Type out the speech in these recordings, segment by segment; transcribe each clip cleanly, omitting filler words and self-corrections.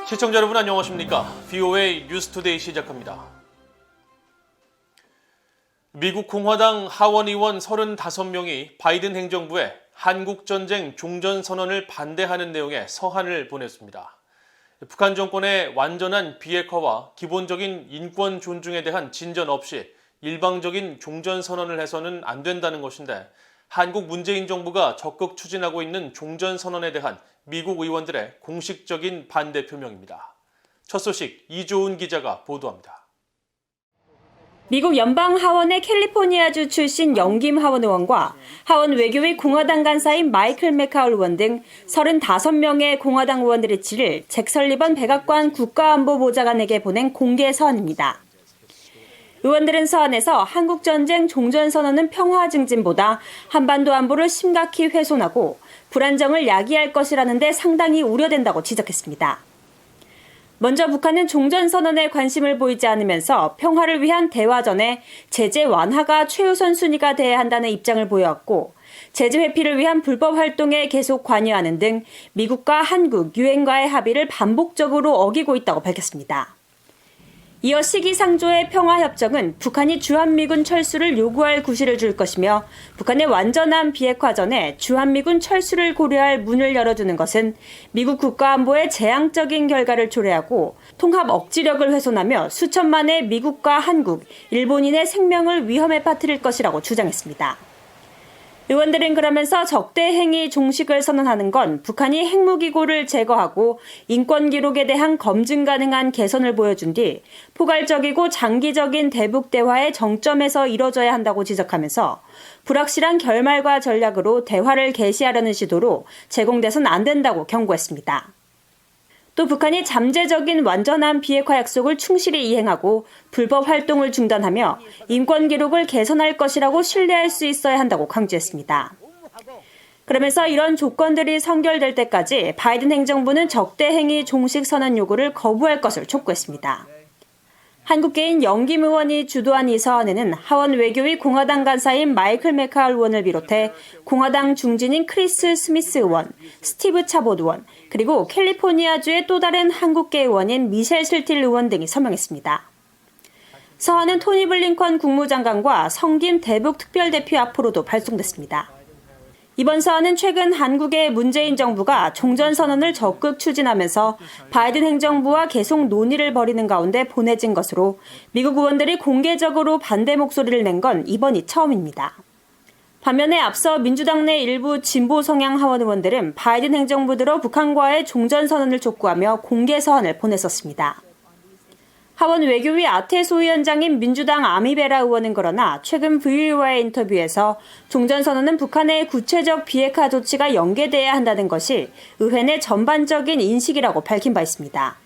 시청자 여러분 안녕하십니까? VOA 뉴스투데이 시작합니다. 미국 공화당 하원 의원 35명이 바이든 행정부에 한국전쟁 종전선언을 반대하는 내용의 서한을 보냈습니다. 북한 정권의 완전한 비핵화와 기본적인 인권 존중에 대한 진전 없이 일방적인 종전선언을 해서는 안 된다는 것인데, 한국 문재인 정부가 적극 추진하고 있는 종전선언에 대한 미국 의원들의 공식적인 반대 표명입니다. 첫 소식 이조은 기자가 보도합니다. 미국 연방하원의 캘리포니아주 출신 영김 하원 의원과 하원 외교위 공화당 간사인 마이클 맥카울 의원 등 35명의 공화당 의원들의 질을 잭 설리번 백악관 국가안보보좌관에게 보낸 공개 서한입니다. 의원들은 서한에서 한국전쟁 종전선언은 평화 증진보다 한반도 안보를 심각히 훼손하고 불안정을 야기할 것이라는 데 상당히 우려된다고 지적했습니다. 먼저 북한은 종전선언에 관심을 보이지 않으면서 평화를 위한 대화 전에 제재 완화가 최우선 순위가 돼야 한다는 입장을 보여왔고, 제재 회피를 위한 불법 활동에 계속 관여하는 등 미국과 한국, 유엔과의 합의를 반복적으로 어기고 있다고 밝혔습니다. 이어 시기상조의 평화협정은 북한이 주한미군 철수를 요구할 구실을 줄 것이며, 북한의 완전한 비핵화 전에 주한미군 철수를 고려할 문을 열어주는 것은 미국 국가안보의 재앙적인 결과를 초래하고 통합 억지력을 훼손하며 수천만의 미국과 한국, 일본인의 생명을 위험에 빠뜨릴 것이라고 주장했습니다. 의원들은 그러면서 적대행위 종식을 선언하는 건 북한이 핵무기고를 제거하고 인권 기록에 대한 검증 가능한 개선을 보여준 뒤 포괄적이고 장기적인 대북 대화의 정점에서 이뤄져야 한다고 지적하면서 불확실한 결말과 전략으로 대화를 개시하려는 시도로 제공돼선 안 된다고 경고했습니다. 또 북한이 잠재적인 완전한 비핵화 약속을 충실히 이행하고 불법 활동을 중단하며 인권 기록을 개선할 것이라고 신뢰할 수 있어야 한다고 강조했습니다. 그러면서 이런 조건들이 선결될 때까지 바이든 행정부는 적대행위 종식 선언 요구를 거부할 것을 촉구했습니다. 한국계인 영김 의원이 주도한 이 서한에는 하원 외교위 공화당 간사인 마이클 맥카울 의원을 비롯해 공화당 중진인 크리스 스미스 의원, 스티브 차봇 의원, 그리고 캘리포니아주의 또 다른 한국계 의원인 미셸 실틸 의원 등이 서명했습니다. 서한은 토니 블링컨 국무장관과 성김 대북 특별대표 앞으로도 발송됐습니다. 이번 서한은 최근 한국의 문재인 정부가 종전선언을 적극 추진하면서 바이든 행정부와 계속 논의를 벌이는 가운데 보내진 것으로, 미국 의원들이 공개적으로 반대 목소리를 낸 건 이번이 처음입니다. 반면에 앞서 민주당 내 일부 진보 성향 하원 의원들은 바이든 행정부 들어 북한과의 종전선언을 촉구하며 공개 서한을 보냈었습니다. 하원 외교위 아태 소위원장인 민주당 아미베라 의원은 그러나 최근 VOA와의 인터뷰에서 종전선언은 북한의 구체적 비핵화 조치가 연계돼야 한다는 것이 의회 내 전반적인 인식이라고 밝힌 바 있습니다.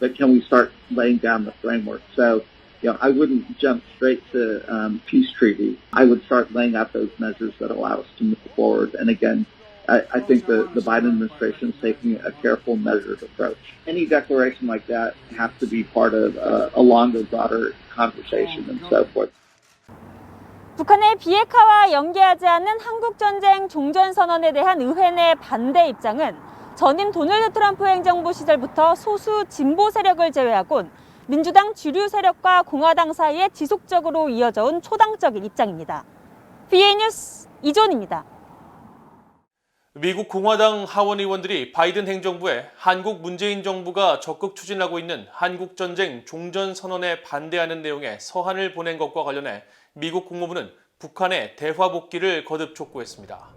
But can we start laying down the framework? So, I wouldn't jump straight to peace treaty. I would start laying out those measures that allow us to move forward. And again, I think the Biden administration is taking a careful, measured approach. Any declaration like that has to be part of a longer, broader conversation and so forth. 북한의 비핵화와 연계하지 않은 한국전쟁 종전선언에 대한 의회 내 반대 입장은 전임 도널드 트럼프 행정부 시절부터 소수 진보 세력을 제외하곤 민주당 주류 세력과 공화당 사이에 지속적으로 이어져 온 초당적인 입장입니다. VOA 뉴스 이존입니다. 미국 공화당 하원 의원들이 바이든 행정부에 한국 문재인 정부가 적극 추진하고 있는 한국전쟁 종전선언에 반대하는 내용의 서한을 보낸 것과 관련해 미국 국무부는 북한의 대화 복귀를 거듭 촉구했습니다.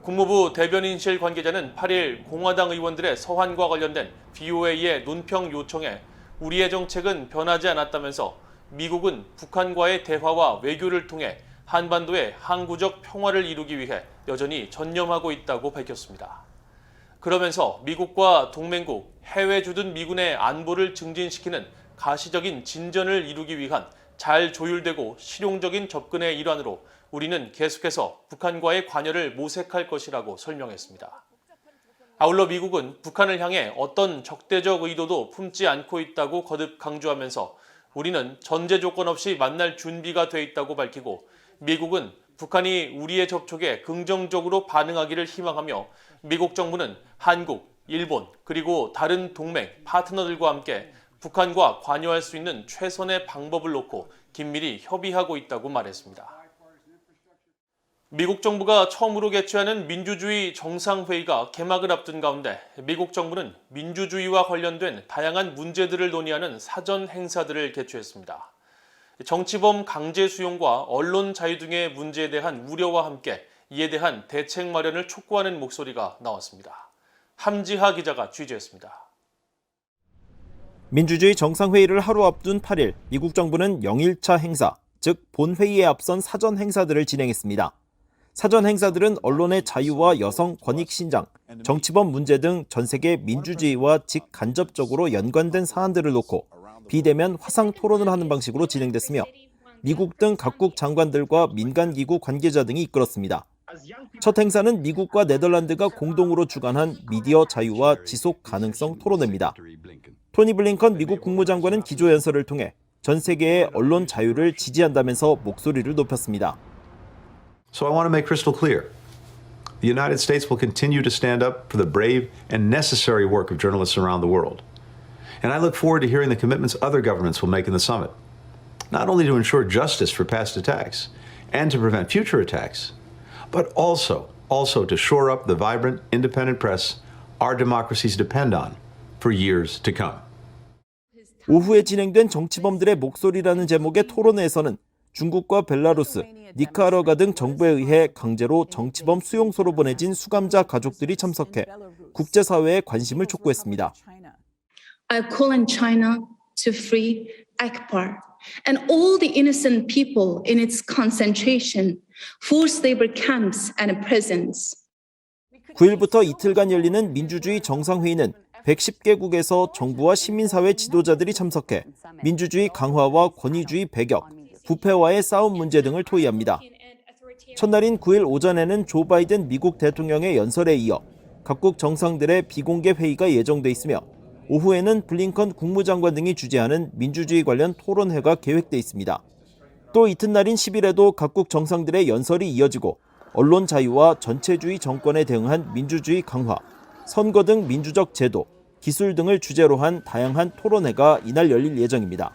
국무부 대변인실 관계자는 8일 공화당 의원들의 서한과 관련된 VOA의 논평 요청에 우리의 정책은 변하지 않았다면서 미국은 북한과의 대화와 외교를 통해 한반도의 항구적 평화를 이루기 위해 여전히 전념하고 있다고 밝혔습니다. 그러면서 미국과 동맹국, 해외 주둔 미군의 안보를 증진시키는 가시적인 진전을 이루기 위한 잘 조율되고 실용적인 접근의 일환으로 우리는 계속해서 북한과의 관여를 모색할 것이라고 설명했습니다. 아울러 미국은 북한을 향해 어떤 적대적 의도도 품지 않고 있다고 거듭 강조하면서 우리는 전제 조건 없이 만날 준비가 돼 있다고 밝히고, 미국은 북한이 우리의 접촉에 긍정적으로 반응하기를 희망하며 미국 정부는 한국, 일본, 그리고 다른 동맹, 파트너들과 함께 북한과 관여할 수 있는 최선의 방법을 놓고 긴밀히 협의하고 있다고 말했습니다. 미국 정부가 처음으로 개최하는 민주주의 정상회의가 개막을 앞둔 가운데 미국 정부는 민주주의와 관련된 다양한 문제들을 논의하는 사전 행사들을 개최했습니다. 정치범 강제 수용과 언론 자유 등의 문제에 대한 우려와 함께 이에 대한 대책 마련을 촉구하는 목소리가 나왔습니다. 함지하 기자가 취재했습니다. 민주주의 정상회의를 하루 앞둔 8일, 미국 정부는 0일차 행사, 즉 본회의에 앞선 사전 행사들을 진행했습니다. 사전 행사들은 언론의 자유와 여성 권익 신장, 정치범 문제 등 전 세계 민주주의와 직간접적으로 연관된 사안들을 놓고 비대면 화상 토론을 하는 방식으로 진행됐으며 미국 등 각국 장관들과 민간기구 관계자 등이 이끌었습니다. 첫 행사는 미국과 네덜란드가 공동으로 주관한 미디어 자유와 지속 가능성 토론회입니다. 토니 블링컨 미국 국무장관은 기조연설을 통해 전 세계의 언론 자유를 지지한다면서 목소리를 높였습니다. So I want to make crystal clear. The United States will continue to stand up for the brave and necessary work of journalists around the world. And I look forward to hearing the commitments other governments will make in the summit, not only to ensure justice for past attacks and to prevent future attacks, but also to shore up the vibrant, independent press our democracies depend on for years to come. 오후에 진행된 정치범들의 목소리라는 제목의 토론회에서는 중국과 벨라루스, 니카라과 등 정부에 의해 강제로 정치범 수용소로 보내진 수감자 가족들이 참석해 국제사회의 관심을 촉구했습니다. I call on China to free Akbar and all the innocent people in its concentration, forced labor camps and prisons. 9일부터 이틀간 열리는 민주주의 정상회의는 110개국에서 정부와 시민사회 지도자들이 참석해 민주주의 강화와 권위주의 배격, 부패와의 싸움 문제 등을 토의합니다. 첫날인 9일 오전에는 조 바이든 미국 대통령의 연설에 이어 각국 정상들의 비공개 회의가 예정돼 있으며 오후에는 블링컨 국무장관 등이 주재하는 민주주의 관련 토론회가 계획돼 있습니다. 또 이튿날인 10일에도 각국 정상들의 연설이 이어지고 언론 자유와 전체주의 정권에 대응한 민주주의 강화, 선거 등 민주적 제도, 기술 등을 주제로 한 다양한 토론회가 이날 열릴 예정입니다.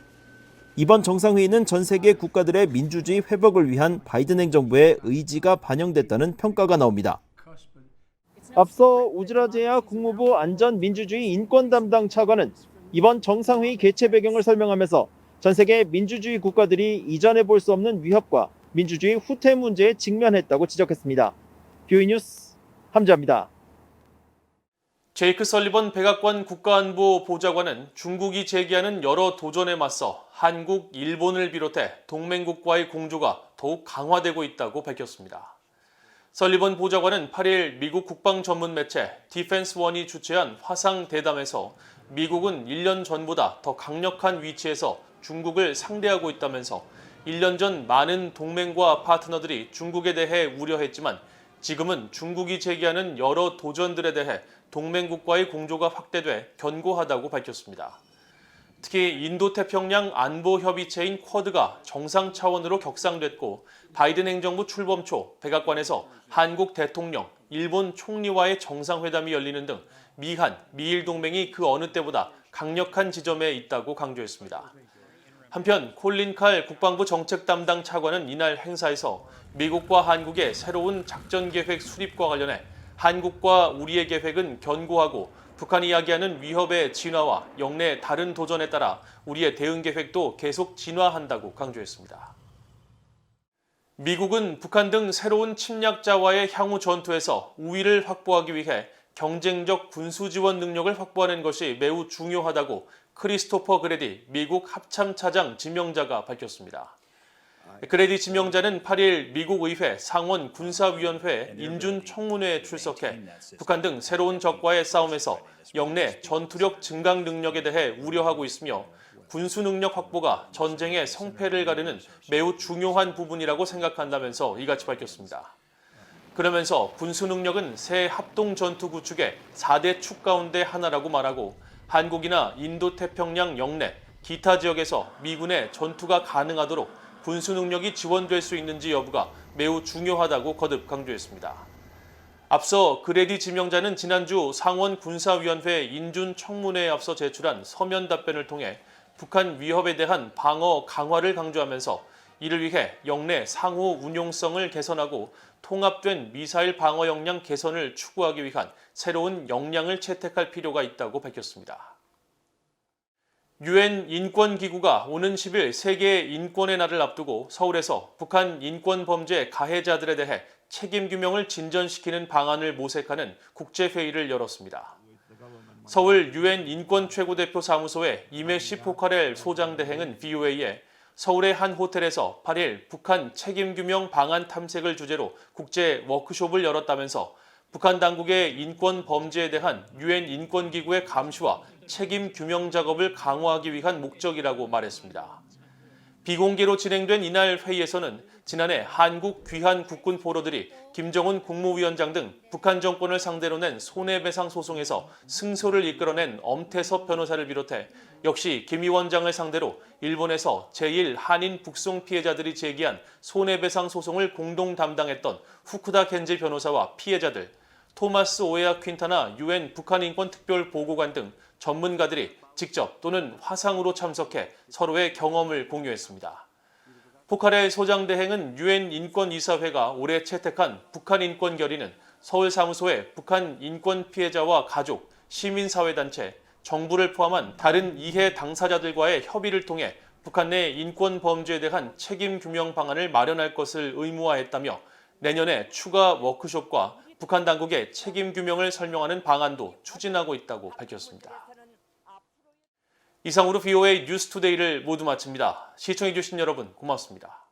이번 정상회의는 전 세계 국가들의 민주주의 회복을 위한 바이든 행정부의 의지가 반영됐다는 평가가 나옵니다. 앞서 우즈라제야 국무부 안전민주주의 인권 담당 차관은 이번 정상회의 개최 배경을 설명하면서 전 세계 민주주의 국가들이 이전에 볼 수 없는 위협과 민주주의 후퇴 문제에 직면했다고 지적했습니다. 뷰이 뉴스 함지아입니다. 제이크 설리번 백악관 국가안보 보좌관은 중국이 제기하는 여러 도전에 맞서 한국, 일본을 비롯해 동맹국과의 공조가 더욱 강화되고 있다고 밝혔습니다. 설리번 보좌관은 8일 미국 국방 전문 매체 디펜스원이 주최한 화상 대담에서 미국은 1년 전보다 더 강력한 위치에서 중국을 상대하고 있다면서 1년 전 많은 동맹과 파트너들이 중국에 대해 우려했지만 지금은 중국이 제기하는 여러 도전들에 대해 동맹국과의 공조가 확대돼 견고하다고 밝혔습니다. 특히 인도태평양 안보협의체인 쿼드가 정상 차원으로 격상됐고 바이든 행정부 출범 초 백악관에서 한국 대통령, 일본 총리와의 정상회담이 열리는 등 미한, 미일 동맹이 그 어느 때보다 강력한 지점에 있다고 강조했습니다. 한편 콜린 칼 국방부 정책 담당 차관은 이날 행사에서 미국과 한국의 새로운 작전계획 수립과 관련해 한국과 우리의 계획은 견고하고 북한이 이야기하는 위협의 진화와 영내 다른 도전에 따라 우리의 대응 계획도 계속 진화한다고 강조했습니다. 미국은 북한 등 새로운 침략자와의 향후 전투에서 우위를 확보하기 위해 경쟁적 군수 지원 능력을 확보하는 것이 매우 중요하다고 크리스토퍼 그레디 미국 합참차장 지명자가 밝혔습니다. 그레디 지명자는 8일 미국 의회 상원 군사위원회 인준 청문회에 출석해 북한 등 새로운 적과의 싸움에서 영내 전투력 증강 능력에 대해 우려하고 있으며 군수 능력 확보가 전쟁의 성패를 가르는 매우 중요한 부분이라고 생각한다면서 이같이 밝혔습니다. 그러면서 군수 능력은 새 합동 전투 구축의 4대 축 가운데 하나라고 말하고 한국이나 인도태평양 영내 기타 지역에서 미군의 전투가 가능하도록 군수 능력이 지원될 수 있는지 여부가 매우 중요하다고 거듭 강조했습니다. 앞서 그레디 지명자는 지난주 상원 군사위원회 인준 청문회에 앞서 제출한 서면 답변을 통해 북한 위협에 대한 방어 강화를 강조하면서 이를 위해 영내 상호 운용성을 개선하고 통합된 미사일 방어 역량 개선을 추구하기 위한 새로운 역량을 채택할 필요가 있다고 밝혔습니다. 유엔 인권기구가 오는 10일 세계 인권의 날을 앞두고 서울에서 북한 인권 범죄 가해자들에 대해 책임 규명을 진전시키는 방안을 모색하는 국제회의를 열었습니다. 서울 유엔 인권 최고대표 사무소의 이메시 포카렐 소장대행은 VOA에 서울의 한 호텔에서 8일 북한 책임 규명 방안 탐색을 주제로 국제 워크숍을 열었다면서 북한 당국의 인권 범죄에 대한 유엔 인권기구의 감시와 책임 규명 작업을 강화하기 위한 목적이라고 말했습니다. 비공개로 진행된 이날 회의에서는 지난해 한국 귀한 국군 포로들이 김정은 국무위원장 등 북한 정권을 상대로 낸 손해배상 소송에서 승소를 이끌어낸 엄태섭 변호사를 비롯해 역시 김 위원장을 상대로 일본에서 제1 한인 북송 피해자들이 제기한 손해배상 소송을 공동 담당했던 후쿠다 겐지 변호사와 피해자들, 토마스 오에아 퀸타나 유엔 북한 인권 특별 보고관 등 전문가들이 직접 또는 화상으로 참석해 서로의 경험을 공유했습니다. 포카렐 소장대행은 유엔 인권이사회가 올해 채택한 북한 인권 결의는 서울 사무소의 북한 인권 피해자와 가족, 시민사회단체, 정부를 포함한 다른 이해 당사자들과의 협의를 통해 북한 내 인권 범죄에 대한 책임 규명 방안을 마련할 것을 의무화했다며 내년에 추가 워크숍과 북한 당국의 책임 규명을 설명하는 방안도 추진하고 있다고 밝혔습니다. 이상으로 VOA 뉴스투데이를 모두 마칩니다. 시청해주신 여러분 고맙습니다.